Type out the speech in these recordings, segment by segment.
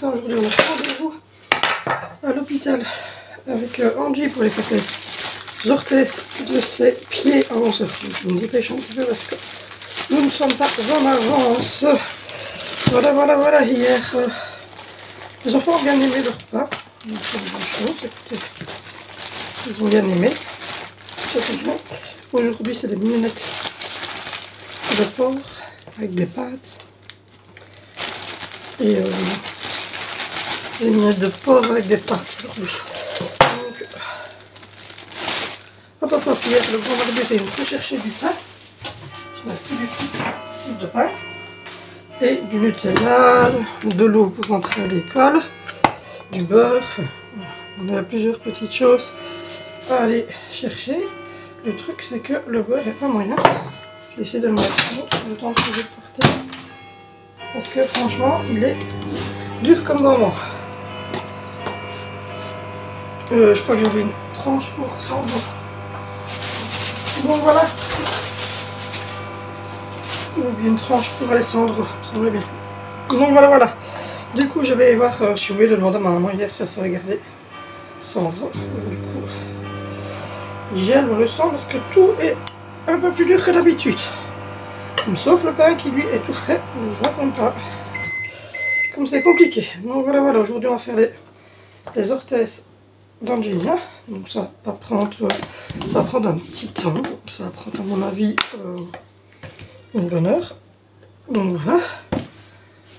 matin. Aujourd'hui, on a rendez-vous à l'hôpital avec Angie pour les faire les orthèses de ses pieds à 11 h. Je me dépêche un petit peu parce que nous ne sommes pas en avance. Voilà. Hier, les enfants ont bien aimé leur repas. Donc, c'est une bonne chose. Écoutez, ils ont bien aimé. Aujourd'hui, c'est des mignonettes de porc avec des pâtes. Et des miettes de porc avec des pâtes aujourd'hui. Donc, hop, hier le grand barbu est venu chercher du pain. On a plus du tout de pain. Et du Nutella, de l'eau pour rentrer à l'école, du beurre. Enfin, on a plusieurs petites choses à aller chercher. Le truc, c'est que le beurre n'est pas moyen. Je vais essayer de le mettre le temps que je vais porter. Parce que franchement, il est dur comme bonbon. Je crois que j'aurai une tranche pour 100 euros. Donc voilà. Ou une tranche pour Alessandro, ça me semble bien. Donc voilà. Du coup, je vais voir. Je suis obligée de demander à ma maman hier si elle savait garder Sandro. Du coup, il gèle le sang parce que tout est un peu plus dur que d'habitude. Sauf le pain qui lui est tout frais, je ne raconte pas. Comme c'est compliqué. Donc voilà, aujourd'hui on va faire les orthèses d'Angelina. Donc ça va prendre un petit temps. Ça va prendre à mon avis une bonne heure. Donc voilà.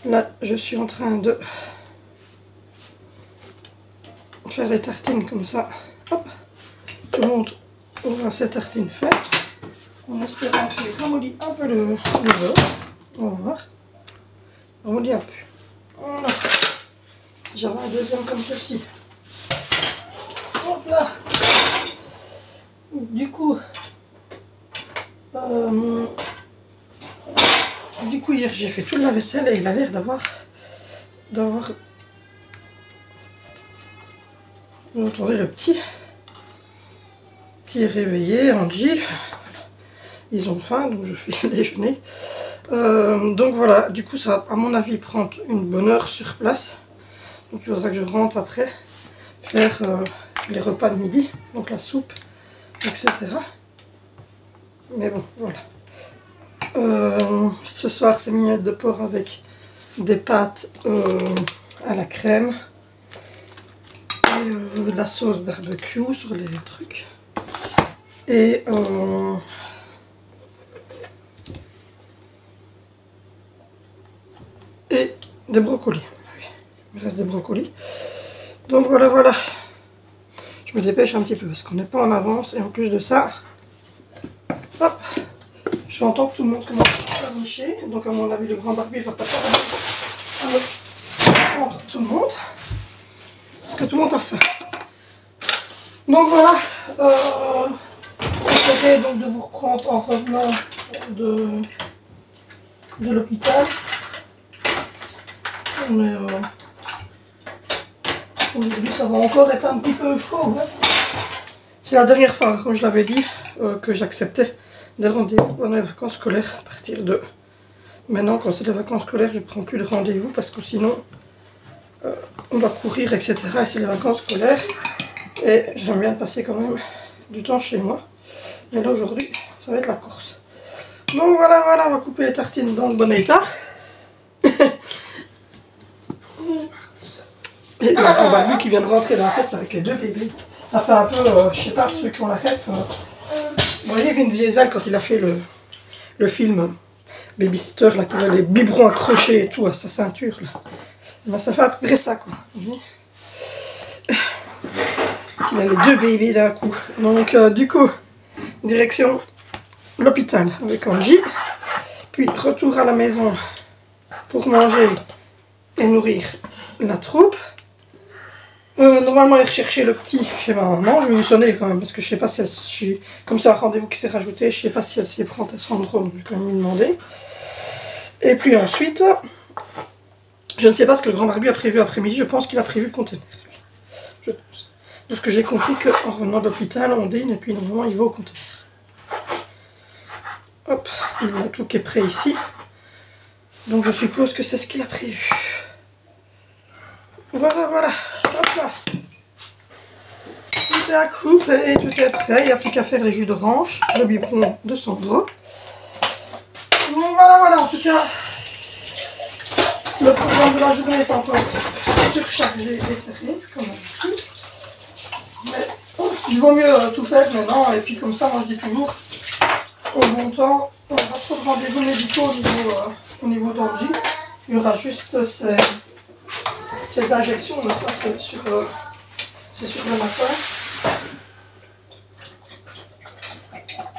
Là je suis en train de faire les tartines comme ça. Hop. Tout le monde aura ses tartines faites. En espérant que ça ramollit un peu le beurre. On va voir. Ramollit un peu. Voilà. J'avais un deuxième comme ceci. Hop là. Du coup, hier j'ai fait toute la vaisselle et il a l'air d'avoir. Vous entendez le petit qui est réveillé, Angie. Ils ont faim, donc je fais le déjeuner. Donc voilà, du coup ça va à mon avis prendre une bonne heure sur place. Donc il faudra que je rentre après faire les repas de midi, donc la soupe, etc. Mais bon, voilà. Ce soir c'est mignonettes de porc avec des pâtes à la crème et de la sauce barbecue sur les trucs. Et des brocolis. Oui, il me reste des brocolis. Donc voilà. Je me dépêche un petit peu parce qu'on n'est pas en avance. Et en plus de ça, hop, j'entends que tout le monde commence à nicher. Donc à mon avis, le grand barbu va pas tarder à me tout le monde. Parce que tout le monde a faim. Donc voilà. J'essaierai donc de vous reprendre en revenant de l'hôpital. Mais aujourd'hui ça va encore être un petit peu chaud. Hein. C'est la dernière fois, comme je l'avais dit, que j'acceptais des rendez-vous pendant les vacances scolaires. À partir de maintenant, quand c'est les vacances scolaires, je ne prends plus de rendez-vous parce que sinon on doit courir, etc. Et c'est les vacances scolaires. Et j'aime bien passer quand même du temps chez moi. Mais là aujourd'hui, ça va être la course. Donc voilà, on va couper les tartines dans le bon état. Et il y a un grand barbu qui vient de rentrer dans la pièce avec les deux bébés. Ça fait un peu, je sais pas, ceux qui ont la ref. Vous voyez Vin Diesel quand il a fait le film Babysitter, là, qui a les biberons accrochés et tout à sa ceinture. Là. Ben, ça fait à peu près ça, quoi. Il y a les deux bébés d'un coup. Donc, du coup, direction l'hôpital avec Angie. Puis, retour à la maison pour manger et nourrir la troupe. Normalement aller rechercher le petit chez ma maman, je vais lui sonner quand même parce que je sais pas si elle, comme c'est un rendez-vous qui s'est rajouté, je sais pas si elle s'y prend à Sandro, donc je vais quand même lui demander. Et puis ensuite, je ne sais pas ce que le grand barbu a prévu après-midi, je pense qu'il a prévu le conteneur. Je pense. De ce que j'ai compris qu'en revenant de l'hôpital, on dîne et puis normalement il va au conteneur. Hop, il y a tout qui est prêt ici. Donc je suppose que c'est ce qu'il a prévu. Voilà, voilà. Hop là. Tout est à couper et tout est prêt. Il n'y a plus qu'à faire les jus d'orange, le biberon de Sandro. Donc voilà, voilà. En tout cas, le programme de la journée est encore surchargé et serré, comme d'habitude. Mais il vaut mieux tout faire maintenant. Et puis comme ça, moi je dis toujours, au bon temps, on va pas de rendez-vous médicaux au niveau d'Angie. Il y aura juste ces injections, mais ça c'est sur le matin.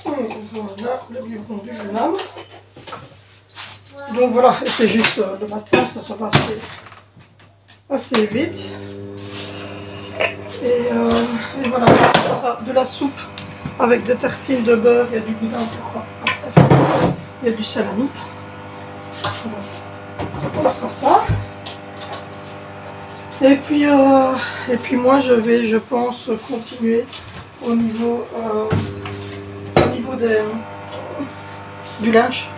Voilà le biberon du jeune homme. Donc voilà, et c'est juste le matin, ça va assez vite. Et voilà, ça, de la soupe avec des tartines de beurre, il y a du boudin pour il y a du salami. On fera ça. Et puis moi je pense continuer au niveau du linge.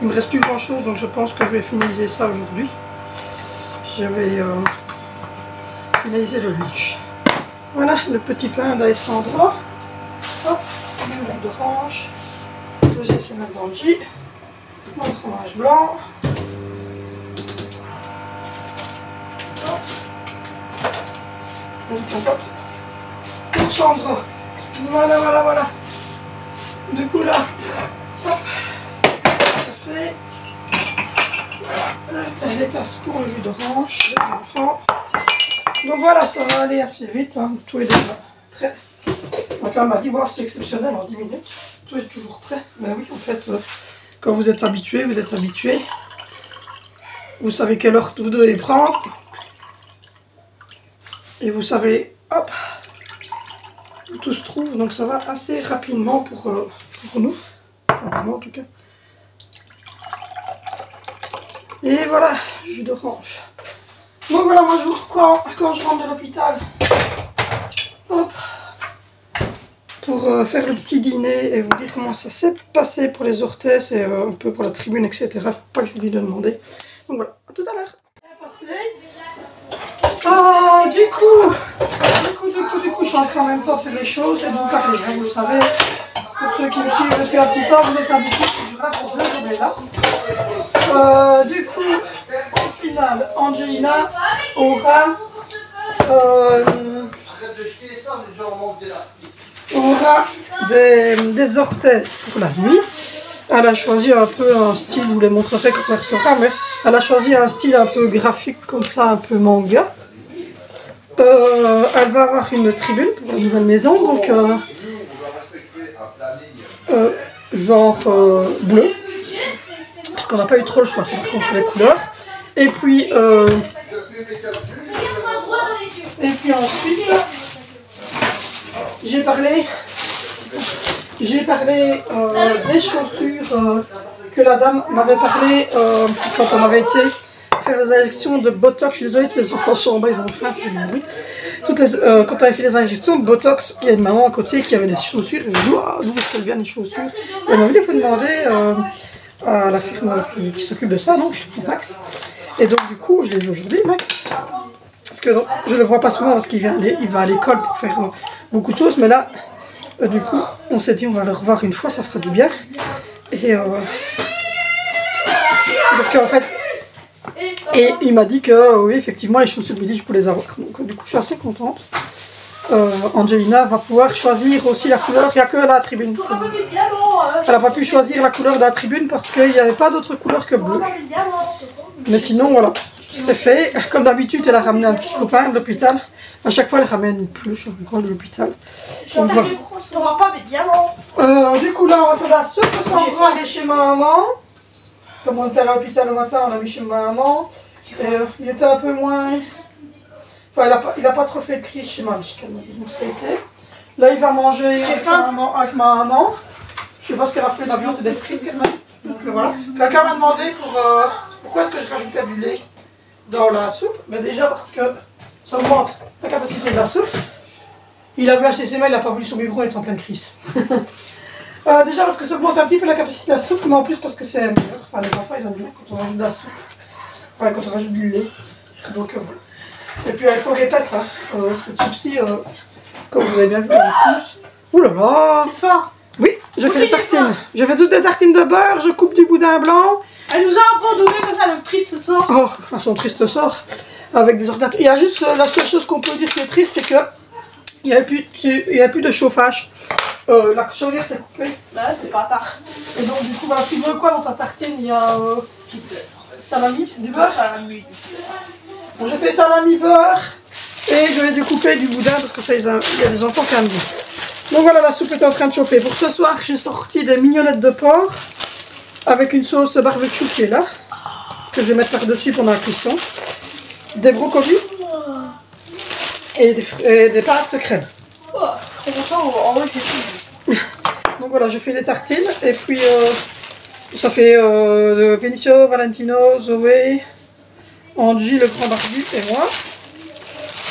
Il me reste plus grand chose, donc je pense que je vais finaliser ça aujourd'hui. Je vais finaliser le linge. Voilà le petit pain d'Alessandro. Hop, le jus d'orange, le sésame d'Angie, mon fromage blanc. Une compote pour Sandro. Voilà, voilà, voilà. Du coup là, hop, ça fait les tasses pour le jus d'orange, les enfants. Donc voilà, ça va aller assez vite, hein. Tout est déjà prêt. Donc là, on m'a dit, wow, c'est exceptionnel en 10 minutes. Tout est toujours prêt. Ben oui, en fait, quand vous êtes habitué, vous êtes habitué. Vous savez quelle heure vous devez prendre. Et vous savez, hop, où tout se trouve. Donc ça va assez rapidement pour nous. Enfin, pour moi en tout cas. Et voilà, jus d'orange. Donc voilà, moi je vous reprends quand je rentre de l'hôpital. Hop. Pour faire le petit dîner et vous dire comment ça s'est passé pour les orthèses et un peu pour la tribune, etc. Faut pas que je vous lui demande. Donc voilà, à tout à l'heure. Du coup, je suis en train en même temps de faire les choses et de vous parler. Hein, vous le savez, pour ceux qui me suivent depuis un petit temps, vous êtes habitués, je suis là pour 2 journées là. Du coup, au final, Angelina aura des orthèses pour la nuit. Elle a choisi un peu un style, je vous les montrerai quand elle ressort, mais elle a choisi un style un peu graphique comme ça, un peu manga. Elle va avoir une tribune pour la nouvelle maison, donc genre bleu, parce qu'on n'a pas eu trop le choix, c'est par contre sur les couleurs. Et puis ensuite, j'ai parlé des chaussures que la dame m'avait parlé quand on avait été faire les injections de Botox. Je suis désolée, tous les enfants sont en bas, ils ont faim, c'est du bruit. Quand on avait fait les injections de Botox, il y a une maman à côté qui avait des chaussures. Et je dis, oh, d'où est-ce qu'elles viennent les chaussures? Et elle m'a dit, il faut demander à la firme qui s'occupe de ça, donc Max. Et donc du coup, je l'ai vu aujourd'hui, Max. Parce que non, je le vois pas souvent parce qu'il va à l'école pour faire beaucoup de choses. Mais là, du coup, on s'est dit, on va le revoir une fois, ça fera du bien. Et parce qu'en fait, et il m'a dit que oui, effectivement, les chaussures midi, je peux les avoir. Donc du coup, je suis assez contente. Angelina va pouvoir choisir aussi la couleur. Il n'y a que la tribune. Elle n'a pas pu choisir la couleur de la tribune parce qu'il n'y avait pas d'autre couleur que bleu. Mais sinon, voilà, c'est fait. Comme d'habitude, elle a ramené un petit copain de l'hôpital. À chaque fois, elle ramène une peluche de l'hôpital. Donc voilà. Du coup, là, on va faire la soupe. Sandro, elle est chez ma maman. Comme on était à l'hôpital le matin, on l'a mis chez ma maman. Il était un peu moins... Enfin, il n'a pas trop fait de crise chez ma vie, donc ça a été. Là, il va manger avec ma maman. Je sais pas ce qu'elle a fait, de la viande et des frites quand même. Donc voilà. Quelqu'un m'a demandé pourquoi est-ce que je rajoutais du lait dans la soupe. Mais déjà parce que ça augmente la capacité de la soupe. Il a bu un CCMA, il n'a pas voulu son biberon, il est en pleine crise. Déjà parce que ça augmente un petit peu la capacité de la soupe, mais en plus parce que c'est meilleur. Enfin, les enfants, ils aiment bien quand on rajoute de la soupe. Enfin, quand on rajoute du lait. Donc voilà. Et puis elle est fort épaisse, hein. Cette soupe-ci, comme vous avez bien vu, elle pousse. Ouh là là! C'est fort. Oui, je fais des tartines. Je fais toutes des tartines de beurre, je coupe du boudin blanc. Elle nous a abandonné comme ça, notre triste sort. Oh, à son triste sort. Avec des ordinateurs. Il y a juste la seule chose qu'on peut dire qui est triste, c'est que il n'y a plus de chauffage. La chaudière s'est coupée. Bah ouais, c'est pas tard. Et donc du coup, voilà, tu veux quoi dans ta tartine? Il y a Du beurre. salami, du beurre. Salami. Bon, je fais salami beurre et je vais découper du boudin parce que ça, il y a des enfants qui aiment bien. Donc voilà, la soupe est en train de chauffer. Pour ce soir, j'ai sorti des mignonnettes de porc avec une sauce barbecue qui est là, que je vais mettre par-dessus pendant la cuisson. Des brocolis et des pâtes crème. Oh, trop content, en vrai c'est tout. Donc voilà, je fais les tartines et puis ça fait Vinicio, Valentino, Zoé, Angie, le grand barbu et moi.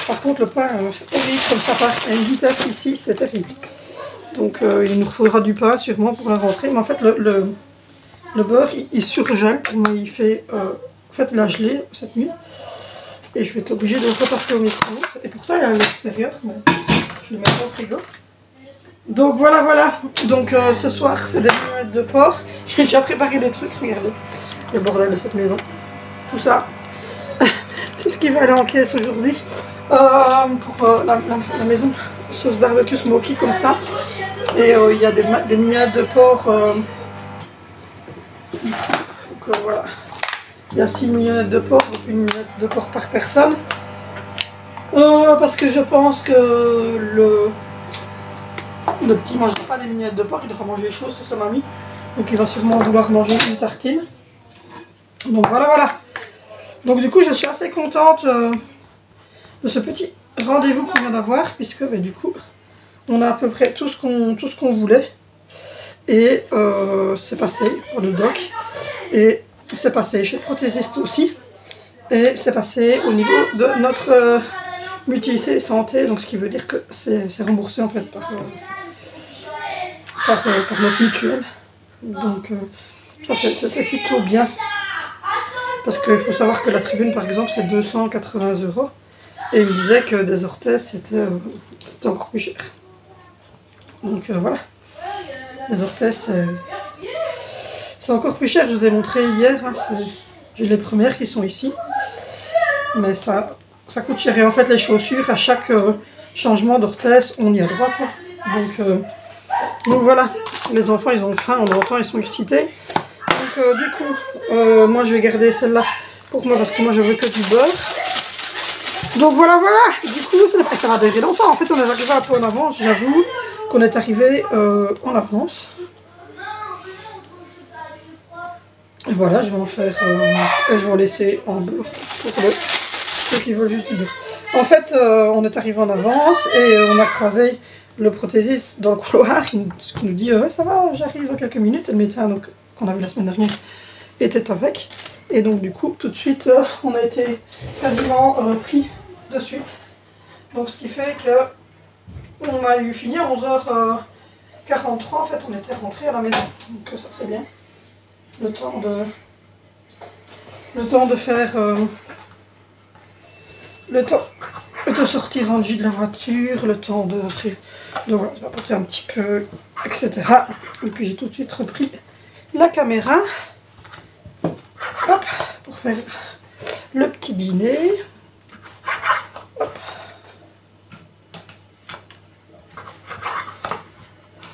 Par contre, le pain, c'est horrible comme ça part à une vitesse ici, c'est terrible. Donc il nous faudra du pain sûrement pour la rentrée. Mais en fait, le beurre, il surgèle. Moi, il fait, en fait, il a gelé cette nuit. Et je vais être obligée de le repasser au micro-ondes. Et pourtant, il est à l'extérieur. Mais je le mets au frigo. Donc voilà, voilà. Donc ce soir, c'est des mignonnettes de porc. J'ai déjà préparé des trucs. Regardez le bordel de cette maison. Tout ça. C'est ce qui va aller en caisse aujourd'hui. Pour la maison, sauce barbecue smoky comme ça. Et il y a des mignonettes de porc. Donc voilà. Il y a 6 mignonnettes de porc, donc une mignonnette de porc par personne. Parce que je pense que le petit ne mangera pas des mignonnettes de porc, il devra manger chaud, c'est sa mamie. Donc il va sûrement vouloir manger une tartine. Donc voilà, voilà. Donc du coup, je suis assez contente de ce petit rendez-vous qu'on vient d'avoir, puisque bah, du coup, on a à peu près tout ce qu'on voulait. Et c'est passé pour le doc. Et c'est passé chez le prothésiste aussi. Et c'est passé au niveau de notre mutualité santé. Donc ce qui veut dire que c'est remboursé en fait par notre mutuelle. Donc ça c'est plutôt bien. Parce qu'il faut savoir que la tribune par exemple c'est 280 €. Et il me disait que des orthèses c'était encore plus cher. Donc voilà. Les orthèses c'est encore plus cher, je vous ai montré hier. Hein, j'ai les premières qui sont ici. Mais ça coûte cher. Et en fait les chaussures, à chaque changement d'orthèse, on y a droit. Quoi. Donc voilà. Les enfants ils ont faim, on entend, ils sont excités. Donc du coup, moi je vais garder celle-là pour moi parce que moi je veux que du beurre. Donc voilà, voilà. Du coup, ça va durer longtemps. En fait, on est arrivé un peu en avance. J'avoue qu'on est arrivé en avance. Et voilà, je vais en faire. Et je vais en laisser en beurre pour ceux qui veulent juste du beurre. En fait, on est arrivé en avance et on a croisé le prothésiste dans le couloir qui nous dit ça va, j'arrive dans quelques minutes. Et le médecin qu'on a vu la semaine dernière était avec. Et donc du coup, tout de suite, on a été quasiment pris de suite. Donc ce qui fait que on a eu fini à 11h43. En fait, on était rentré à la maison. Donc ça c'est bien. Le temps de faire le temps de sortir Angie de la voiture, le temps de voilà, de papoter un petit peu, etc. Et puis j'ai tout de suite repris la caméra. Hop, pour faire le petit dîner. Hop.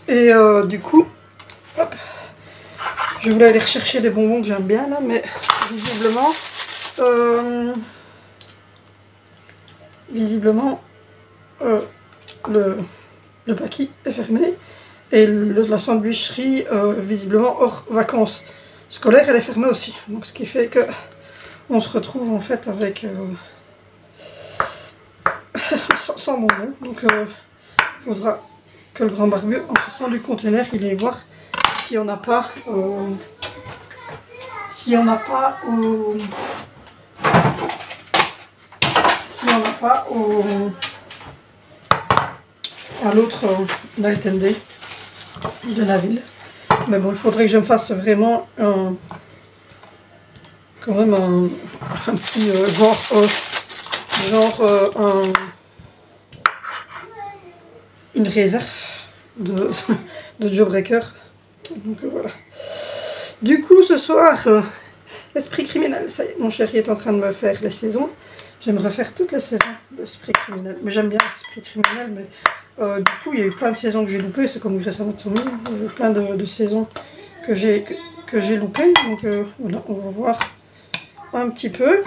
Et du coup, hop, je voulais aller rechercher des bonbons que j'aime bien là, mais visiblement, le paquet est fermé et la sandwicherie, visiblement hors vacances scolaires, elle est fermée aussi. Donc ce qui fait que on se retrouve en fait avec sans bonbons. Donc il faudra que le grand barbu, en sortant du conteneur, il aille voir si on n'a pas à l'autre dans les tendés de la ville. Mais bon, il faudrait que je me fasse vraiment quand même un petit genre genre une réserve de Jawbreaker. Donc voilà. Du coup, ce soir, Esprit criminel, ça y est, mon chéri est en train de me faire les saisons. J'aimerais faire toutes les saisons d'Esprit criminel. Mais j'aime bien Esprit criminel, mais du coup, il y a eu plein de saisons que j'ai loupées. C'est comme Grey's Anatomy, il y a eu plein de saisons que j'ai loupées. Donc voilà, on va voir un petit peu.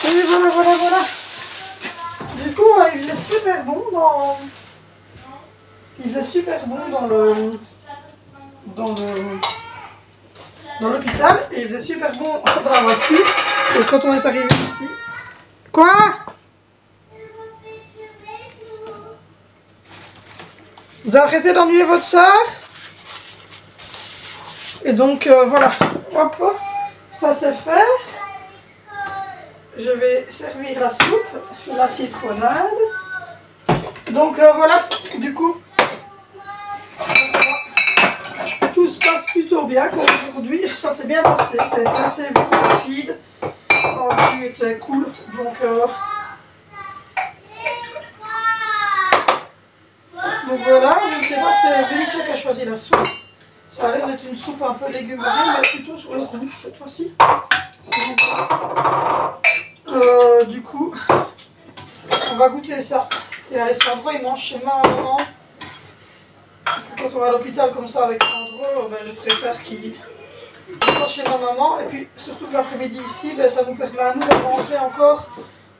Et voilà. Du coup, il faisait super bon dans l'hôpital et il faisait super bon dans la voiture. Et quand on est arrivé ici... Quoi? Vous arrêtez d'ennuyer votre soeur? Et donc voilà, hop, ça c'est fait. Je vais servir la soupe, la citronnade. Donc voilà, du coup, tout se passe plutôt bien comme aujourd'hui. Ça s'est bien passé, ça a été assez vite, rapide. Le jus était cool, donc voilà, je ne sais pas, c'est Vénition qui a choisi la soupe. Ça a l'air d'être une soupe un peu légumes variés, mais plutôt sur le rouge cette fois-ci. Du coup, on va goûter ça. Et Alessandro, il mange chez ma maman. Parce que quand on va à l'hôpital comme ça avec Sandro, je préfère qu'il soit chez ma maman. Et puis, surtout que l'après-midi ici, ça nous permet à nous d'avancer encore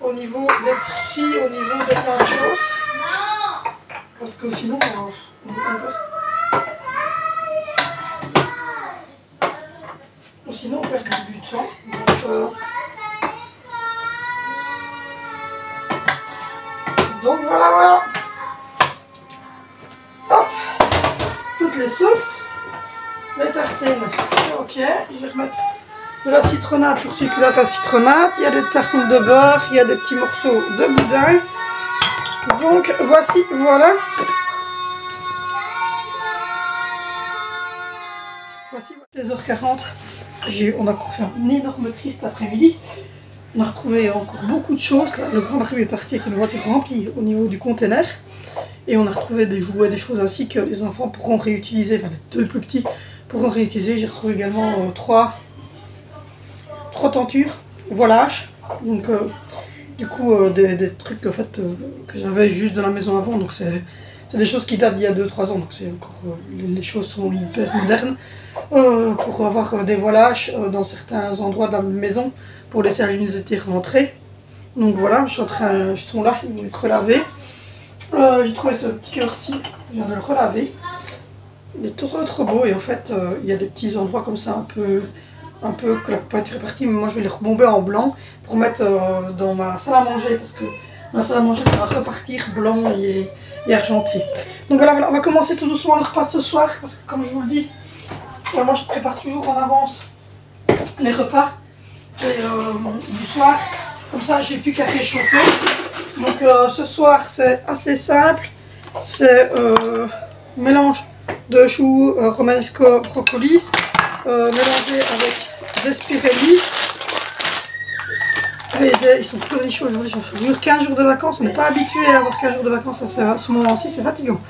au niveau des tris, au niveau de plein de choses. Parce que sinon, on perd du temps. Donc voilà. Hop, toutes les soupes, les tartines, ok. Je vais remettre de la citronnade pour celui qui a de la citronnade. Il y a des tartines de beurre, il y a des petits morceaux de boudin. Donc voici, voilà. Voici 16h40. On a fait un énorme tri cet après-midi. On a retrouvé encore beaucoup de choses. Là, le grand mari est parti avec une voiture remplie au niveau du container. Et on a retrouvé des jouets, des choses ainsi que les enfants pourront réutiliser. Enfin, les deux plus petits pourront réutiliser. J'ai retrouvé également trois tentures, voilage. Donc, du coup, des trucs en fait, que j'avais juste de la maison avant. Donc, c'est des choses qui datent d'il y a 2-3 ans. Donc, c'est encore, les choses sont hyper modernes. Pour avoir des voilages dans certains endroits de la maison pour laisser la luminosité rentrer. Donc voilà, ils sont là, ils vont être relavés. J'ai trouvé ce petit cœur-ci, je viens de le relaver. Il est trop beau et en fait il y a des petits endroits comme ça un peu que la peinture est partie, mais moi je vais les rebomber en blanc pour mettre dans ma salle à manger parce que ma salle à manger ça va repartir blanc et argenté. Donc voilà, on va commencer tout doucement le repas de ce soir parce que comme je vous le dis, moi je prépare toujours en avance les repas du soir, comme ça j'ai plus qu'à réchauffer. Donc ce soir c'est assez simple, c'est mélange de choux romanesco brocoli mélangé avec des spirelli. Ils sont pleurnichaux aujourd'hui, j'en jure 15 jours de vacances, on n'est pas habitué à avoir 15 jours de vacances à ce moment-ci, c'est fatigant.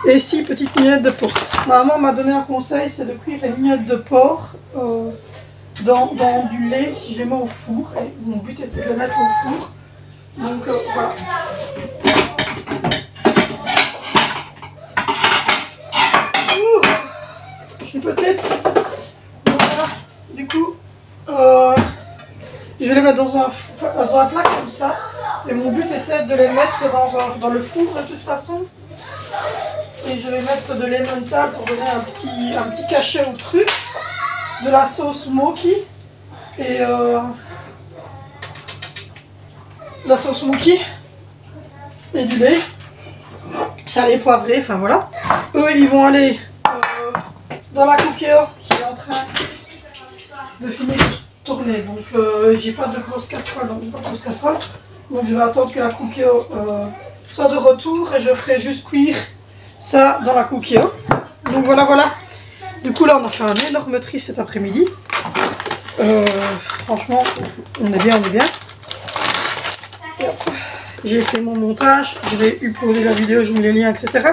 Et ici, petite mignonnette de porc. Ma maman m'a donné un conseil, c'est de cuire les mignonettes de porc dans du lait si je les mets au four. Et mon but était de les mettre au four. Donc voilà. J'ai peut-être... Voilà. Du coup, je vais les mettre dans un plat comme ça. Et mon but était de les mettre dans le four de toute façon. Et je vais mettre de l'emmental pour donner un petit cachet au truc. De la sauce smoky. Et la sauce smoky. Et du lait. Salé, poivré, enfin voilà. Eux, ils vont aller dans la cooker qui est en train de finir de se tourner. Donc j'ai pas de grosse casserole. Donc je vais attendre que la cooker soit de retour et je ferai juste cuire ça dans la cooker. Donc voilà. Du coup là on a fait un énorme tri cet après-midi. Franchement on est bien. Et hop, j'ai fait mon montage, je vais uploader la vidéo, je mets les liens, etc.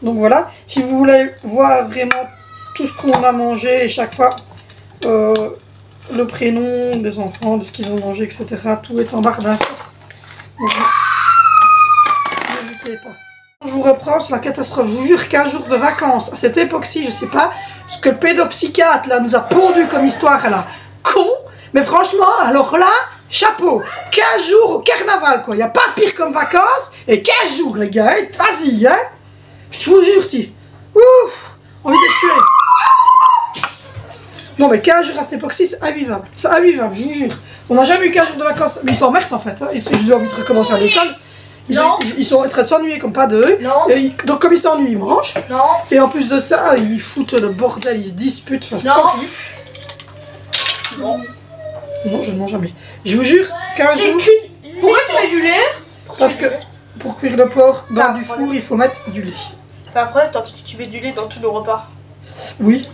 Donc voilà, si vous voulez voir vraiment tout ce qu'on a mangé et chaque fois le prénom des enfants, de ce qu'ils ont mangé, etc. Tout est en barre d'infos. Donc n'hésitez pas. Je vous reprends sur la catastrophe, je vous jure, 15 jours de vacances. À cette époque-ci, je sais pas ce que le pédopsychiatre là nous a pondu comme histoire, elle a con. Mais franchement, alors là, chapeau. 15 jours au carnaval, quoi. Il n'y a pas pire comme vacances. Et 15 jours, les gars, hein. Vas-y, hein. Je vous jure, tu. Ouf, envie de tuer. Non, mais 15 jours à cette époque-ci, c'est invivable. C'est invivable, je vous jure. On n'a jamais eu 15 jours de vacances. Mais ils s'emmerdent en fait. Hein. Ils ont envie de recommencer à l'école. Ils sont en train de s'ennuyer comme pas deux. Donc comme ils s'ennuient, ils mangent. Non. Et en plus de ça, ils foutent le bordel, ils se disputent. Enfin, Non. Non, je ne mange jamais. Je vous jure, 15 jours. Pourquoi tu mets du lait? Parce que pour cuire le porc dans du four, il faut mettre du lait. Après, tu mets du lait dans tous nos repas. Oui.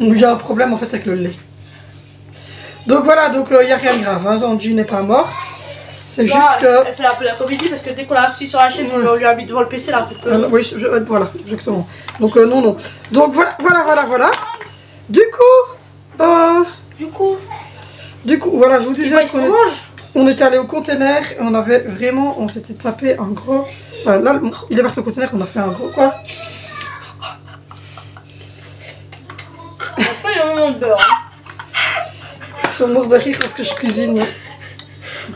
J'ai un problème en fait avec le lait. Donc voilà, donc il n'y a rien de grave. Hein. Zanji n'est pas morte. C'est juste que... Elle fait un peu la comédie parce que dès qu'on l'a assis sur la chaise, on lui a mis devant le PC là. Oui, voilà, exactement. Donc non. Donc voilà. Du coup, voilà, je vous disais qu'on était allé au container et on s'était tapé un gros... là, il est parti au container, on a fait un gros quoi. Après, il y a un moment de beurre. Ils sont morts de rire parce que je cuisine.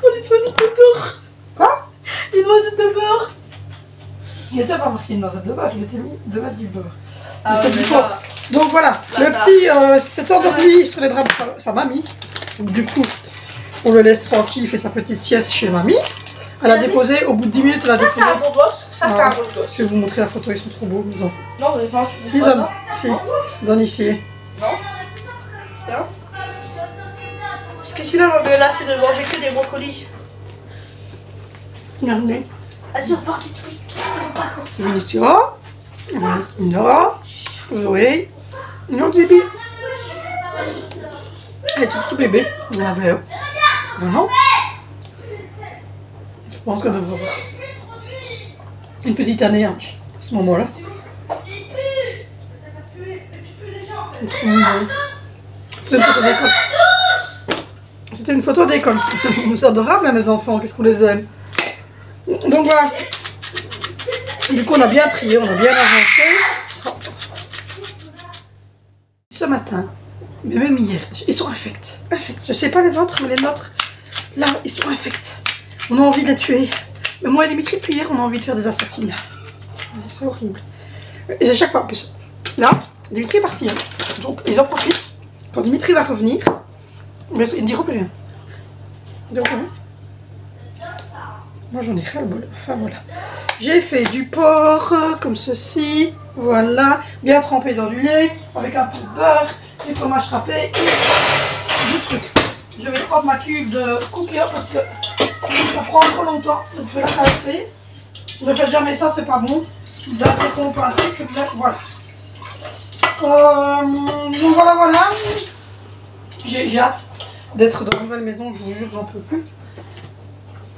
Oh, les noisettes de beurre. Quoi? Les noisettes de beurre. Il n'était pas marqué une noisette de beurre, il était mis de mettre du beurre. Ah, c'est du porc. Donc voilà, le petit s'est endormi sur les draps de sa mamie. Donc, du coup, on le laisse tranquille, il fait sa petite sieste chez mamie. Elle a déposé, au bout de 10 minutes, elle a déposé. Ça, c'est un bon gosse. Ça, c'est un bon gosse. Je vais vous montrer la photo, ils sont trop beaux, mes enfants. Non, mais non, tu Si, donne. Si, donne ici. Non. Tiens. Parce que sinon, on va me lasser de manger que des brocolis. Regardez. Allez, on se part vite, vite. Vinicio. Non. Oui. Non, bébé. Elle est tout bébé. Elle avait... Vraiment. Je pense qu'elle devrait avoir une petite année hein, à ce moment-là. C'est une photo d'école. C'était une photo d'école. Nous adorables, hein, mes enfants. Qu'est-ce qu'on les aime. Donc voilà. Du coup, on a bien trié, on a bien avancé. Ce matin, mais même hier, ils sont infects. Je sais pas les vôtres, mais les nôtres, là, ils sont infects. On a envie de les tuer. Mais moi et Dimitri, puis hier, on a envie de faire des assassinats. C'est horrible. Et à chaque fois, en plus, là, Dimitri est parti. Hein. Donc, ils en profitent. Quand Dimitri va revenir, mais il ne dira plus rien. Donc, hein. Moi, j'en ai ras le bol. Enfin, voilà. J'ai fait du porc, comme ceci. Voilà. Bien trempé dans du lait, avec un peu de beurre, du fromage râpé et du truc. Je vais prendre ma cuve de cooker parce que ça prend trop longtemps. Donc, je vais la casser. Ne faites jamais ça, c'est pas bon. D'interrompre un sucre, voilà. Donc voilà. J'ai hâte d'être dans une nouvelle maison, je vous jure, j'en peux plus.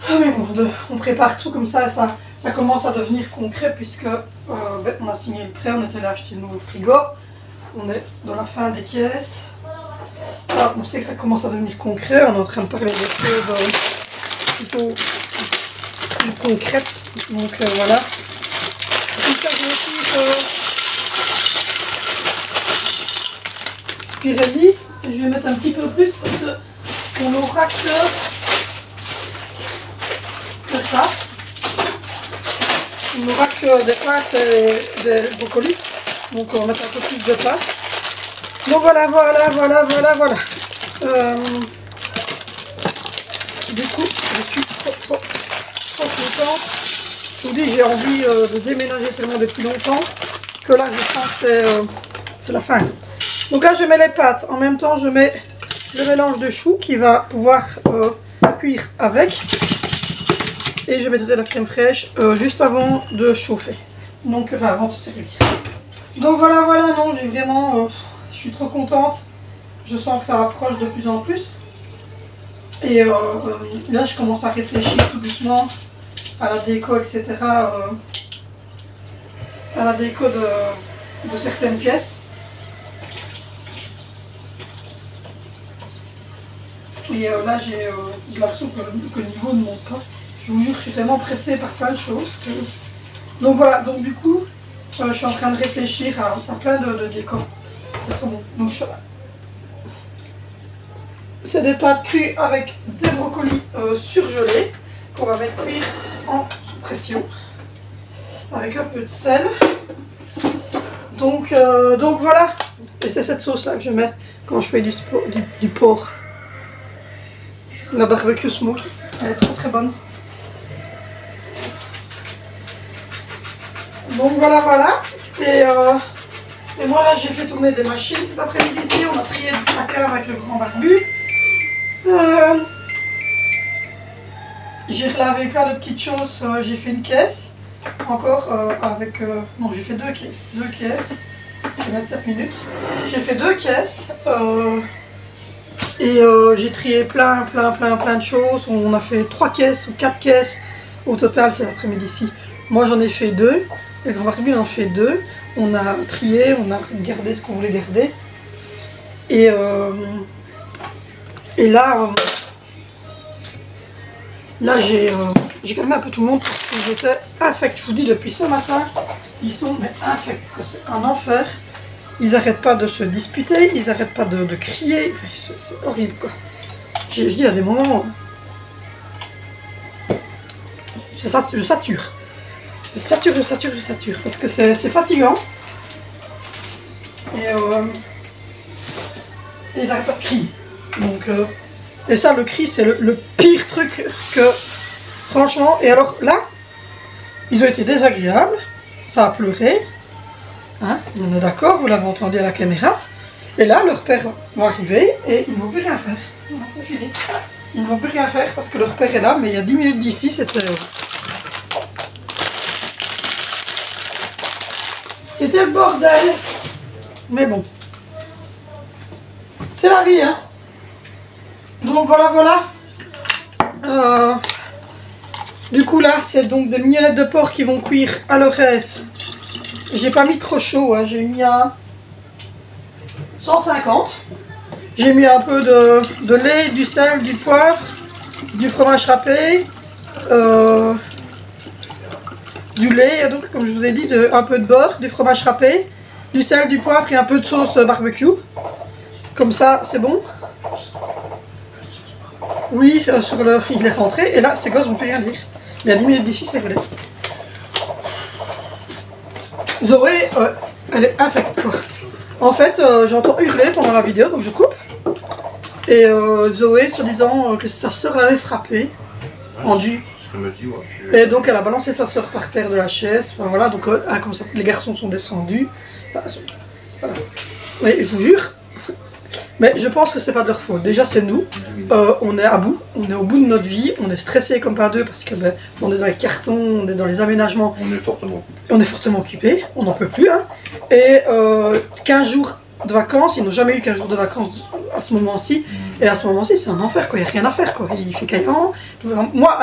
Ah mais bon, on prépare tout comme ça, ça commence à devenir concret puisque on a signé le prêt, on était là acheter le nouveau frigo. On est dans la fin des caisses. Alors, on sait que ça commence à devenir concret, on est en train de parler des choses plutôt plus concrètes. Donc voilà. Pirelli, je vais mettre un petit peu plus parce qu'on n'aura que ça. On n'aura que des pâtes et des brocolis. Donc on va mettre un peu plus de pâtes. Donc voilà. Du coup, je suis trop contente. Je vous dis, j'ai envie de déménager tellement depuis longtemps que là je sens que c'est la fin. Donc là je mets les pâtes, en même temps je mets le mélange de choux qui va pouvoir cuire avec. Et je mettrai la crème fraîche juste avant de chauffer. Donc enfin avant de se servir. Donc voilà, non j'ai vraiment... je suis trop contente. Je sens que ça rapproche de plus en plus. Et là, je commence à réfléchir tout doucement à la déco, etc. À la déco de certaines pièces. Et là, j'ai l'impression que le niveau ne monte pas. Je vous jure, je suis tellement pressée par plein de choses. Donc voilà, donc du coup, je suis en train de réfléchir à plein de décors. C'est trop bon. Donc, c'est des pâtes crues avec des brocolis surgelés qu'on va mettre cuire en sous pression avec un peu de sel. Donc voilà. Et c'est cette sauce là que je mets quand je fais du porc. La barbecue smoke. Elle est très très bonne. Donc voilà. Et moi là j'ai fait tourner des machines cet après-midi ici. On a trié du placard avec le grand barbu. J'ai relavé plein de petites choses. J'ai fait une caisse. Encore avec... non, j'ai fait deux caisses. Je vais mettre 7 minutes. J'ai fait 2 caisses. Et j'ai trié plein de choses. On a fait 3 caisses ou 4 caisses. Au total, c'est l'après-midi-ci. Moi, j'en ai fait 2. Et le grand barbu en fait 2. On a trié, on a gardé ce qu'on voulait garder. Et là j'ai calmé un peu tout le monde parce que j'étais infect. Je vous dis, depuis ce matin, ils sont infects. C'est un enfer. Ils n'arrêtent pas de se disputer, ils n'arrêtent pas de crier. Enfin, c'est horrible, quoi. Je dis à des moments... C'est ça, je sature. Je sature. Parce que c'est fatigant. Et ils n'arrêtent pas de crier. Donc, et ça, le cri, c'est le pire truc que... Franchement, et alors là, ils ont été désagréables. Ça a pleuré. Hein, on est d'accord, vous l'avez entendu à la caméra. Et là, leur père va arriver et ils ne vont plus rien faire. Voilà, c'est fini. Ils ne vont plus rien faire parce que leur père est là, mais il y a 10 minutes d'ici, c'était le bordel. Mais bon. C'est la vie, hein. Donc voilà. Du coup là, c'est donc des mignolettes de porc qui vont cuire à leur aise. J'ai pas mis trop chaud, hein. J'ai mis à 150. J'ai mis un peu de lait, du sel, du poivre, du fromage râpé, du lait, donc comme je vous ai dit, un peu de beurre, du fromage râpé, du sel, du poivre et un peu de sauce barbecue. Comme ça, c'est bon. Oui, il est rentré et là, ces gosses vont plus rien dire. Mais à 10 minutes d'ici, c'est relais. Zoé, elle est infecte, quoi. En fait, j'entends hurler pendant la vidéo, donc je coupe. Et Zoé, soi-disant que sa soeur l'avait frappée en Dieu. Et donc elle a balancé sa soeur par terre de la chaise. Enfin, voilà, donc comme ça, les garçons sont descendus. Voilà. Mais je vous jure. Mais je pense que c'est pas de leur faute. Déjà, c'est nous. On est à bout. On est au bout de notre vie. On est stressé comme pas deux parce que on est dans les cartons, on est dans les aménagements. On est fortement occupé. On n'en peut plus. Hein. Et 15 jours de vacances. Ils n'ont jamais eu 15 jours de vacances à ce moment-ci. Et à ce moment-ci, c'est un enfer, quoi. Il n'y a rien à faire, quoi. Il fait caillant. Moi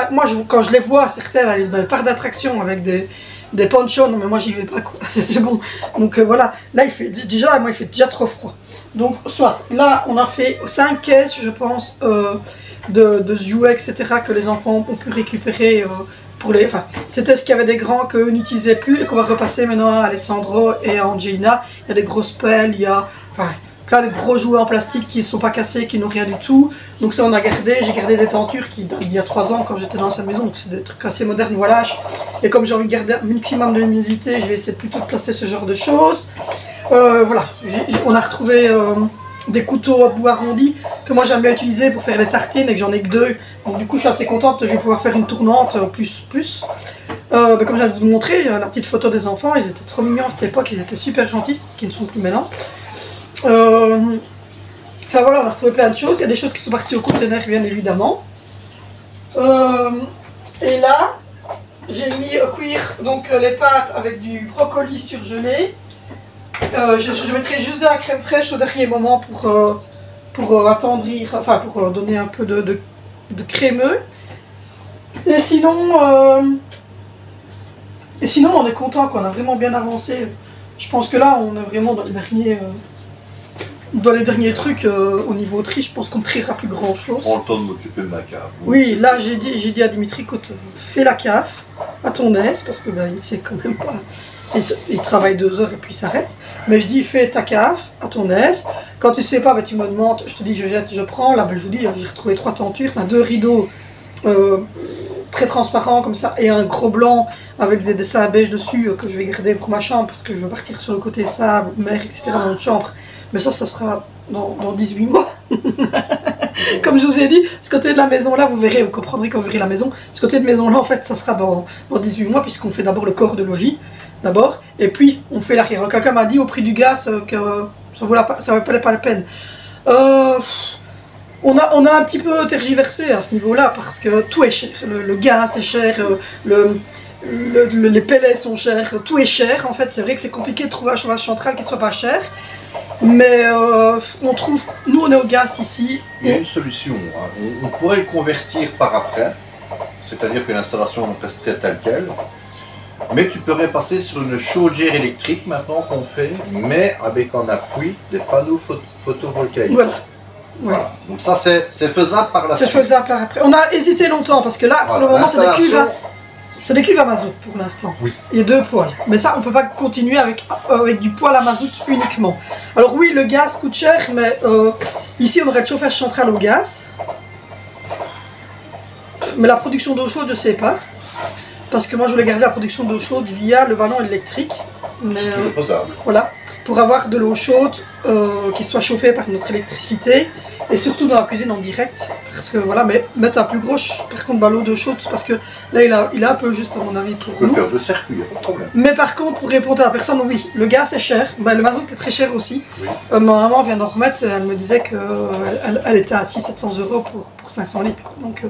quand je les vois, certaines aller dans les parcs d'attractions avec des ponchos, non mais moi j'y vais pas, quoi. C'est bon. Donc voilà. Là, il fait déjà trop froid. Donc, soit, là, on a fait 5 caisses, je pense, de jouets, etc., que les enfants ont pu récupérer pour les... Enfin, c'était ce qu'il y avait des grands qu'eux n'utilisaient plus et qu'on va repasser maintenant à Alessandro et à Angelina. Il y a des grosses pelles, il y a... Enfin, plein de gros jouets en plastique qui ne sont pas cassés, qui n'ont rien du tout. Donc ça, on a gardé. J'ai gardé des tentures qui datent d'il y a 3 ans quand j'étais dans sa maison. Donc c'est des trucs assez modernes, voilà. Et comme j'ai envie de garder un maximum de luminosité, je vais essayer plutôt de placer ce genre de choses. Voilà, on a retrouvé des couteaux à bout arrondi que moi j'aime bien utiliser pour faire les tartines et que j'en ai que 2. Donc du coup je suis assez contente, je vais pouvoir faire une tournante plus. Mais comme je viens de vous montrer, la petite photo des enfants, ils étaient trop mignons à cette époque, ils étaient super gentils, ce qui ne sont plus maintenant. Enfin voilà, on a retrouvé plein de choses, il y a des choses qui sont parties au conteneur bien évidemment. Et là, j'ai mis cuire donc, les pâtes avec du brocoli surgelé. Je mettrai juste de la crème fraîche au dernier moment pour attendrir, enfin pour donner un peu de de crémeux. Et sinon, on est content, quoi. On a vraiment bien avancé. Je pense que là, on est vraiment dans les derniers trucs au niveau tri. Je pense qu'on ne triera plus grand chose. Prends le temps de m'occuper de ma cave. Oui, là j'ai dit à Dimitri, écoute, fais la cave à ton aise, parce que ben, il sait quand même pas. Il travaille 2 heures et puis il s'arrête. Mais je dis, fais ta cave à ton aise. Quand tu sais pas, ben, tu me demandes, je te dis, je jette, je prends. Là, ben, je vous dis, j'ai retrouvé 3 tentures, 2 rideaux très transparents comme ça, et un gros blanc avec des dessins beige dessus que je vais garder pour ma chambre, parce que je veux partir sur le côté sable, mer, etc. dans notre chambre. Mais ça sera dans 18 mois. Comme je vous ai dit, ce côté de la maison là, vous verrez, vous comprendrez quand vous verrez la maison. Ce côté de maison là, en fait, ça sera dans 18 mois, puisqu'on fait d'abord le corps de logis, d'abord, et puis on fait l'arrière. Alors quelqu'un m'a dit au prix du gaz que ça valait pas la peine. On a un petit peu tergiversé à ce niveau-là, parce que tout est cher. Le gaz est cher, les pellets sont chers, tout est cher. En fait, c'est vrai que c'est compliqué de trouver un chauffage central qui ne soit pas cher. Mais on trouve, nous on est au gaz ici. Il y a une solution, hein. On pourrait le convertir par après, c'est-à-dire que l'installation resterait telle quelle. Mais tu pourrais passer sur une chaudière électrique maintenant qu'on fait, mais avec en appui des panneaux photovoltaïques. Voilà. Voilà. Donc ça c'est faisable par la suite. C'est faisable par après. On a hésité longtemps parce que là, pour le moment, c'est des cuves à mazout pour l'instant. Oui. Il y a 2 poêles. Mais ça, on ne peut pas continuer avec du poêle à mazout uniquement. Alors oui, le gaz coûte cher, mais ici on aurait le chauffage central au gaz. Mais la production d'eau chaude, je ne sais pas. Parce que moi, je voulais garder la production d'eau chaude via le vallon électrique. C'est toujours faisable. Voilà. Pour avoir de l'eau chaude qui soit chauffée par notre électricité, et surtout dans la cuisine en direct, parce que voilà, mais mettre un plus gros par contre ballot d'eau chaude, parce que là il a un peu juste à mon avis pour Tu peux nous. faire de circuit, pas de problème. Mais par contre, pour répondre à la personne, oui, le gaz est cher, ben, le mazout est très cher aussi. Oui. Ma maman vient d'en remettre, elle me disait qu'elle était à 600-700 € pour 500 litres. Quoi. Donc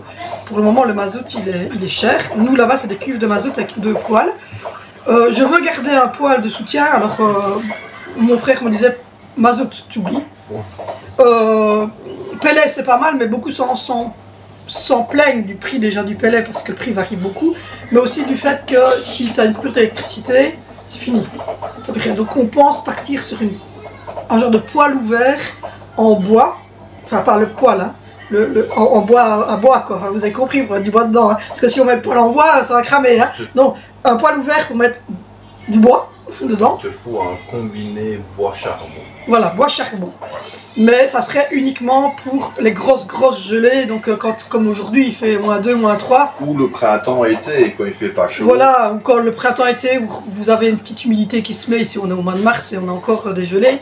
pour le moment, le mazout il est cher. Nous là-bas, c'est des cuves de mazout avec 2 poêles. Je veux garder un poêle de soutien, alors mon frère me disait, mazout, tu oublies. Pellet, c'est pas mal, mais beaucoup s'en plaignent du prix déjà du pellet, parce que le prix varie beaucoup, mais aussi du fait que si tu as une coupure d'électricité, c'est fini. Donc on pense partir sur un genre de poêle ouvert en bois, enfin pas le poêle, hein, en bois à bois, quoi. Enfin, vous avez compris, on va mettre du bois dedans, hein, parce que si on met le poêle en bois, ça va cramer. Hein. Donc un poêle ouvert pour mettre du bois dedans. Il te faut un combiné bois-charbon. Voilà, bois-charbon. Mais ça serait uniquement pour les grosses gelées, donc comme aujourd'hui il fait -2, -3. Ou le printemps-été, quand il fait pas chaud. Voilà, ou quand le printemps-été, vous avez une petite humidité qui se met, ici on est au mois de mars et on a encore des gelées.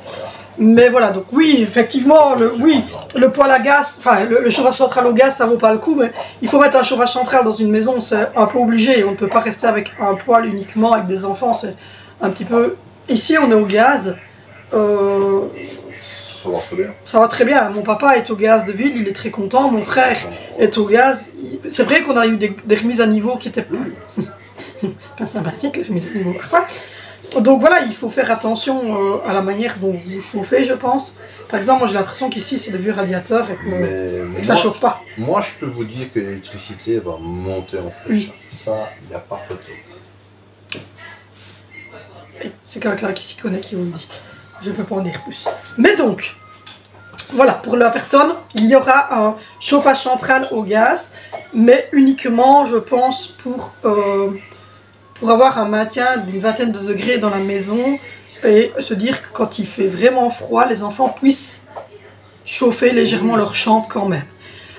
Mais voilà, donc oui, effectivement, le poêle à gaz, enfin le chauffage central au gaz, ça vaut pas le coup, mais il faut mettre un chauffage central dans une maison, c'est un peu obligé, on ne peut pas rester avec un poêle uniquement, avec des enfants, c'est un petit peu... Ici on est au gaz, Ça va très bien. ça va très bien, mon papa est au gaz de ville, il est très content, mon frère est au gaz, c'est vrai qu'on a eu des remises à niveau qui étaient pas sympathiques, les remises à niveau parfois. Donc voilà, il faut faire attention à la manière dont vous chauffez, je pense. Par exemple, moi j'ai l'impression qu'ici c'est des vieux radiateurs et que ça chauffe pas. Moi je peux vous dire que l'électricité va monter en flèche. Oui. Ça, il n'y a pas photo. C'est quelqu'un qui s'y connaît qui vous le dit. Je ne peux pas en dire plus. Mais donc, voilà, pour la personne, il y aura un chauffage central au gaz, mais uniquement, je pense, pour avoir un maintien d'une vingtaine de degrés dans la maison et se dire que quand il fait vraiment froid, les enfants puissent chauffer légèrement leur chambre quand même.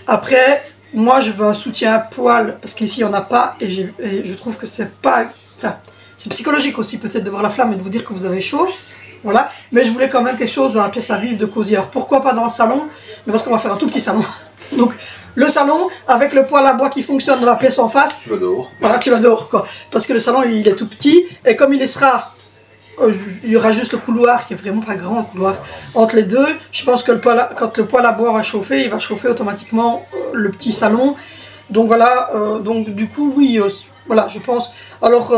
Après, moi je veux un soutien à poêle, parce qu'ici il n'y en a pas, et je trouve que c'est pas... Enfin, c'est psychologique aussi peut-être de voir la flamme et de vous dire que vous avez chaud. Voilà, mais je voulais quand même quelque chose dans la pièce à vivre de cosy. Alors pourquoi pas dans le salon? Mais parce qu'on va faire un tout petit salon. Donc le salon avec le poêle à bois qui fonctionne dans la pièce en face. Tu vas dehors. Voilà, tu vas dehors quoi. Parce que le salon il est tout petit et comme il sera, il y aura juste le couloir qui est vraiment pas grand, le couloir entre les deux. Je pense que quand le poêle à bois va chauffer, il va chauffer automatiquement le petit salon. Donc voilà, donc du coup oui. Voilà, je pense. Alors,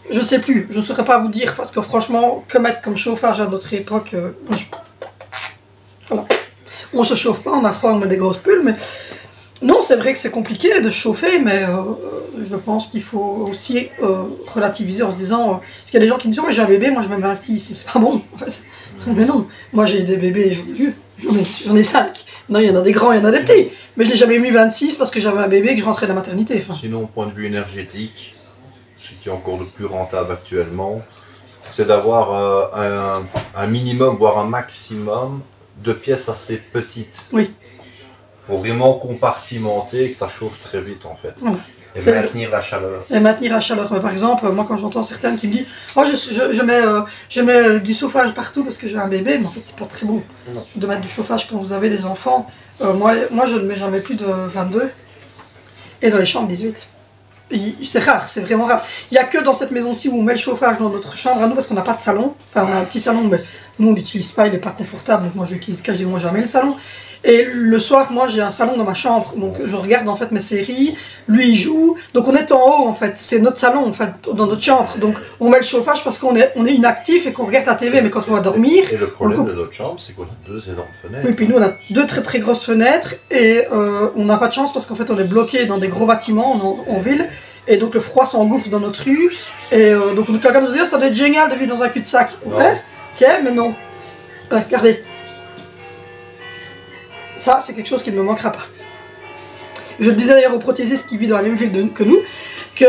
je sais plus, je ne saurais pas vous dire, parce que franchement, que mettre comme chauffage à notre époque, voilà. On se chauffe pas, on a froid, on met des grosses pulls, mais Non, c'est vrai que c'est compliqué de chauffer, mais je pense qu'il faut aussi relativiser en se disant... parce qu'il y a des gens qui me disent « Ouais, j'ai un bébé, moi je me mets à 6. » Mais c'est pas bon, en fait. Mais non, moi j'ai des bébés, j'en ai vu. J'en ai 5. Non, il y en a des grands, il y en a des petits. Mais je n'ai jamais mis 26 parce que j'avais un bébé et que je rentrais de la maternité. Enfin. Sinon, au point de vue énergétique, ce qui est encore le plus rentable actuellement, c'est d'avoir un minimum, voire un maximum de pièces assez petites. Oui. Pour vraiment compartimenter et que ça chauffe très vite en fait. Voilà. Et maintenir la chaleur. Et maintenir la chaleur. Mais par exemple, moi quand j'entends certaines qui me disent « Oh, je mets du chauffage partout parce que j'ai un bébé », mais en fait c'est pas très bon de mettre du chauffage quand vous avez des enfants. Moi je ne mets jamais plus de 22 et dans les chambres 18. C'est rare, c'est vraiment rare. Il n'y a que dans cette maison-ci où on met le chauffage dans notre chambre à nous parce qu'on n'a pas de salon. Enfin on a un petit salon mais nous on l'utilise pas, il n'est pas confortable donc moi j'utilise quasiment jamais le salon. Et le soir, moi j'ai un salon dans ma chambre, donc je regarde en fait mes séries, lui il joue, donc on est en haut en fait, c'est notre salon en fait, dans notre chambre, donc on met le chauffage parce qu'on est inactif et qu'on regarde la TV, mais quand on va dormir... Et le problème de notre chambre, c'est qu'on a 2 énormes fenêtres. Oui, puis nous on a 2 très très grosses fenêtres, et on n'a pas de chance parce qu'en fait on est bloqué dans des gros bâtiments en ville, et donc le froid s'engouffre dans notre rue, et donc quelqu'un nous dit oh, ça doit être génial de vivre dans un cul-de-sac. Ouais, ok, mais non. Ouais, regardez. Ça, c'est quelque chose qui ne me manquera pas. Je disais d'ailleurs au prothésiste qui vit dans la même ville que nous, que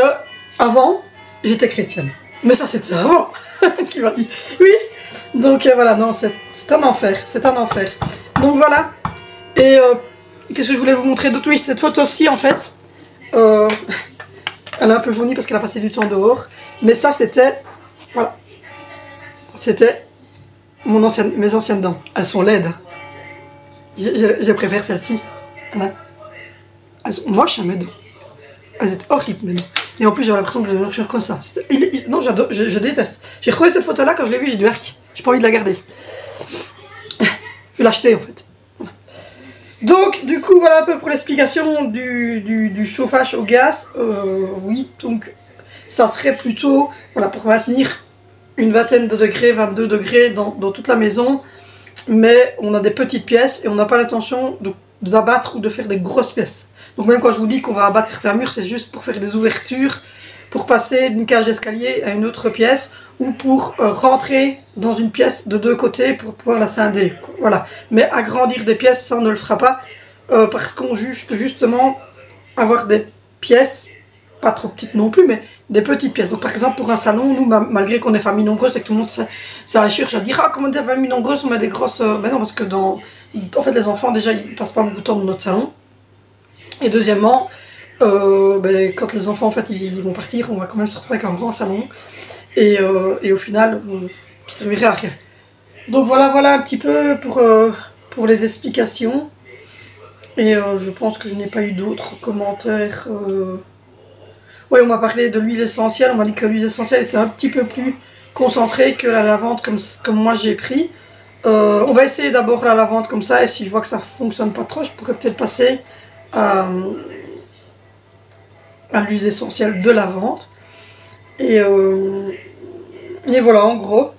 avant, j'étais chrétienne. Mais ça, c'était avant qui m'a dit oui. Donc voilà, non, c'est un enfer, c'est un enfer. Donc voilà. Et qu'est-ce que je voulais vous montrer d'autre? Oui, cette photo-ci, en fait, elle est un peu jaunie parce qu'elle a passé du temps dehors. Mais ça, c'était, voilà, c'était mes anciennes dents. Elles sont laides. Je préfère celle-ci. Voilà. Elles sont moches à mes dents. Elles étaient horribles mes dents. Et en plus j'avais l'impression que je devais faire comme ça. Non, j'adore, je déteste. J'ai retrouvé cette photo-là quand je l'ai vue, j'ai dit arc. J'ai pas envie de la garder. Je vais l'acheter en fait. Voilà. Donc du coup voilà un peu pour l'explication du chauffage au gaz. Oui, donc ça serait plutôt voilà, pour maintenir une vingtaine de degrés, 22 degrés dans toute la maison. Mais on a des petites pièces et on n'a pas l'intention d'abattre ou de faire des grosses pièces. Donc même quand je vous dis qu'on va abattre certains murs, c'est juste pour faire des ouvertures, pour passer d'une cage d'escalier à une autre pièce, ou pour rentrer dans une pièce de 2 côtés pour pouvoir la scinder. Voilà. Mais agrandir des pièces, ça on ne le fera pas, parce qu'on juge que justement avoir des pièces, pas trop petites non plus, mais des petites pièces. Donc par exemple pour un salon, nous malgré qu'on est famille nombreuse et que tout le monde ça cherche à dire ah comment t'es famille nombreuse on met des grosses... Ben non parce que en fait les enfants déjà ils passent pas beaucoup de temps dans notre salon. Et deuxièmement, ben, quand les enfants en fait ils vont partir, on va quand même se retrouver avec un grand salon. Et au final, ça servirait à rien. Donc voilà un petit peu pour les explications. Et je pense que je n'ai pas eu d'autres commentaires. Oui, on m'a parlé de l'huile essentielle, on m'a dit que l'huile essentielle était un petit peu plus concentrée que la lavande comme moi j'ai pris. On va essayer d'abord la lavande comme ça et si je vois que ça fonctionne pas trop, je pourrais peut-être passer à l'huile essentielle de lavande. Et voilà en gros.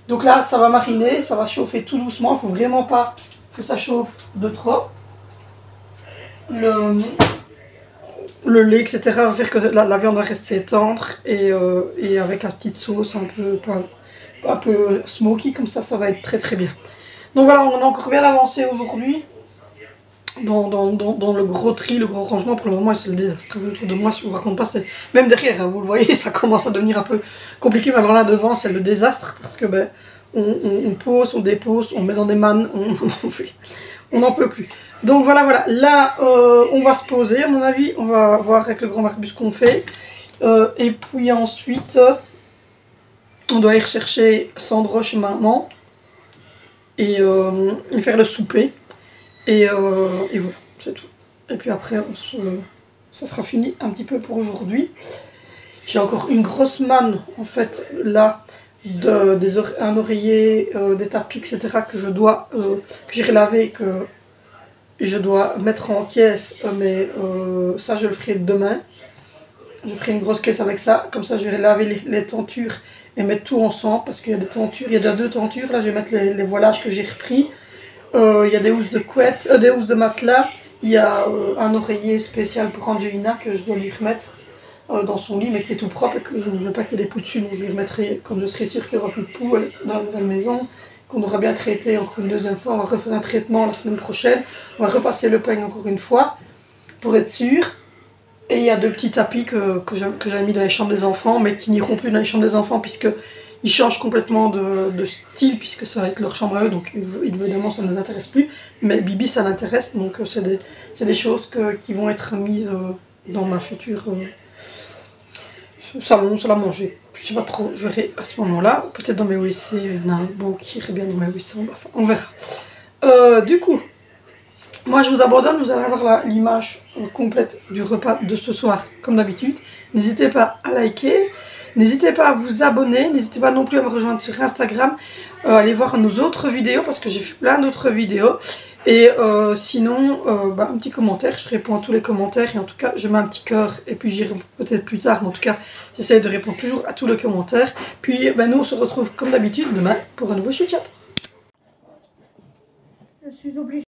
Donc là ça va mariner, ça va chauffer tout doucement, il ne faut vraiment pas que ça chauffe de trop. Le lait, etc. va faire que la viande va rester tendre et avec la petite sauce un peu smoky, comme ça va être très très bien. Donc voilà, on a encore bien avancé aujourd'hui dans le gros tri, le gros rangement. Pour le moment, c'est le désastre. Autour de moi, si je vous raconte pas, c'est même derrière, hein, vous le voyez, ça commence à devenir un peu compliqué. Mais alors là devant, c'est le désastre parce que ben, on pose, on dépose, on met dans des mannes, on n'en peut plus. Donc voilà, là on va se poser à mon avis, on va voir avec le grand Barbus ce qu'on fait. Et puis ensuite, on doit aller rechercher Sandro chez maman et faire le souper. Et voilà, c'est tout. Et puis après, ça sera fini un petit peu pour aujourd'hui. J'ai encore une grosse manne en fait là, un oreiller, des tapis, etc. que j'irai laver, que je dois mettre en caisse, mais ça je le ferai demain. Je ferai une grosse caisse avec ça, comme ça je vais laver les tentures et mettre tout ensemble, parce qu'il y a des tentures, il y a déjà 2 tentures, là je vais mettre les voilages que j'ai repris. Il y a des housses de couette, des housses de matelas, Il y a un oreiller spécial pour Angelina que je dois lui remettre dans son lit, mais qui est tout propre et que je ne veux pas qu'il y ait des poux dessus. Donc je lui remettrai quand je serai sûre qu'il n'y aura plus de poux dans la nouvelle maison, qu'on aura bien traité encore une deuxième fois. On va refaire un traitement la semaine prochaine. On va repasser le peigne encore une fois pour être sûr. Et il y a 2 petits tapis que j'avais mis dans les chambres des enfants, mais qui n'iront plus dans les chambres des enfants puisque ils changent complètement de style, puisque ça va être leur chambre à eux, donc évidemment ça ne nous intéresse plus. Mais Bibi ça l'intéresse, donc c'est des choses qui vont être mises dans ma future salon, salle à manger. Je sais pas trop, je verrai à ce moment-là. Peut-être dans mes WC, il y en a un beau qui irait bien dans mes WC, enfin on verra. Du coup, moi je vous abandonne, vous allez avoir l'image complète du repas de ce soir, comme d'habitude. N'hésitez pas à liker, n'hésitez pas à vous abonner, n'hésitez pas non plus à me rejoindre sur Instagram, allez voir nos autres vidéos, parce que j'ai fait plein d'autres vidéos. Et sinon, un petit commentaire, je réponds à tous les commentaires, et en tout cas je mets un petit cœur, et puis j'irai peut-être plus tard, mais en tout cas j'essaie de répondre toujours à tous les commentaires. Puis nous on se retrouve comme d'habitude demain pour un nouveau chit-chat. Je suis obligée.